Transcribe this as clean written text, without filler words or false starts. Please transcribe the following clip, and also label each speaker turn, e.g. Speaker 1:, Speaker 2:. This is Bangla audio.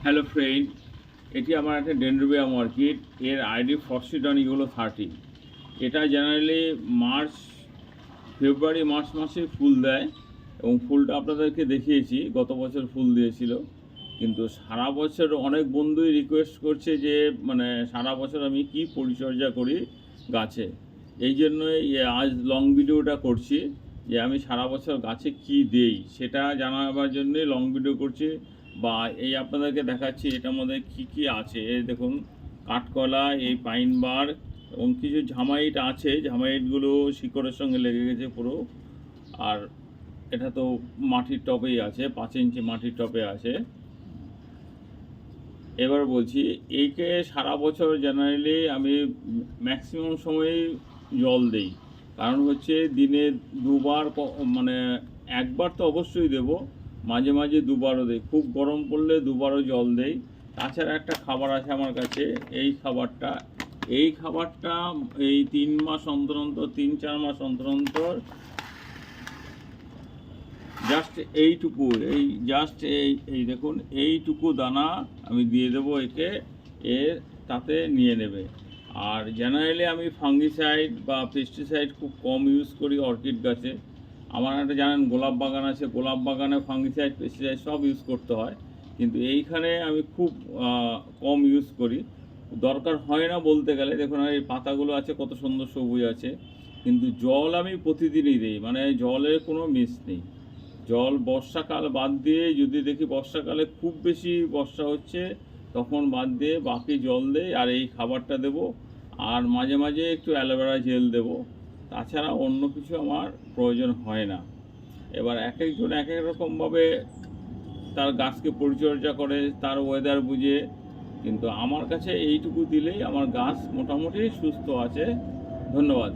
Speaker 1: হ্যালো ফ্রেন্ড, এটি আমার একটা ডেনড্রোবিয়াম অর্কিড। এর আইডি ফরসিডন ইগুলো 30। এটা জেনারেলি ফেব্রুয়ারি মার্চ মাসে ফুল দেয় এবং ফুলটা আপনাদেরকে দেখিয়েছি, গত বছর ফুল দিয়েছিল। কিন্তু সারা বছর অনেক বন্ধুই রিকোয়েস্ট করছে যে মানে সারা বছর আমি কি পরিচর্যা করি গাছে। এই জন্যই আজ লং ভিডিওটা করছি যে আমি সারা বছর গাছে কি দেই সেটা জানাবার জন্যই লং ভিডিও করছি। বা এই আপনাদেরকে দেখাচ্ছি এটার মধ্যে কী কী আছে। এই দেখুন, কাঠকলা, এই পাইন বার এবং কিছু ঝামাইট আছে। ঝামাইটগুলো শিকড়ের সঙ্গে লেগে গেছে পুরো। আর এটা তো মাটির টবেই আছে, 5 ইঞ্চি মাটির টবে আছে। এবার বলছি, এইকে সারা বছর জেনারেলি আমি ম্যাক্সিমাম সময়ই জল দেই। কারণ হচ্ছে দিনে দুবার, মানে একবার তো অবশ্যই দেব, মাঝে মাঝে দুবারও দেই। খুব গরম পড়লে দুবারও জল দেই। তাছাড়া একটা খাবার আছে আমার কাছে, এই খাবারটা এই 3 মাস অন্তর অন্তর, 3-4 মাস অন্তর অন্তর জাস্ট এইটুকু, এই দেখুন, এইটুকু দানা আমি দিয়ে দেবো একে। তাতে নিয়ে নেবে। আর জেনারেলি আমি ফাঙ্গিসাইড বা পেস্টিসাইড খুব কম ইউজ করি অর্কিড গাছে। আমার একটা জানেন গোলাপ বাগান আছে, গোলাপ বাগানে ফাঙ্গিসাইড পেস্টিসাইড সব ইউজ করতে হয়, কিন্তু এইখানে আমি খুব কম ইউজ করি। দরকার হয় না বলতে গেলে। দেখুন আর এই পাতাগুলো আছে কত সুন্দর সবুজ আছে। কিন্তু জল আমি প্রতিদিনই দিই, মানে জলের কোনো মিস নেই। জল বর্ষাকাল বাদ দিয়ে, যদি দেখি বর্ষাকালে খুব বেশি বর্ষা হচ্ছে তখন বাদ দিয়ে বাকি জল দেই আর এই খাবারটা দেব। আর মাঝে মাঝে একটু অ্যালোভেরা জেল দেব। তাছাড়া অন্য কিছু আমার প্রয়োজন হয় না। এবার এক একজন এক এক রকমভাবে তার গাছকে পরিচর্যা করে, তার ওয়েদার বুঝে। কিন্তু আমার কাছে এইটুকু দিলেই আমার গাছ মোটামুটি সুস্থ আছে। ধন্যবাদ।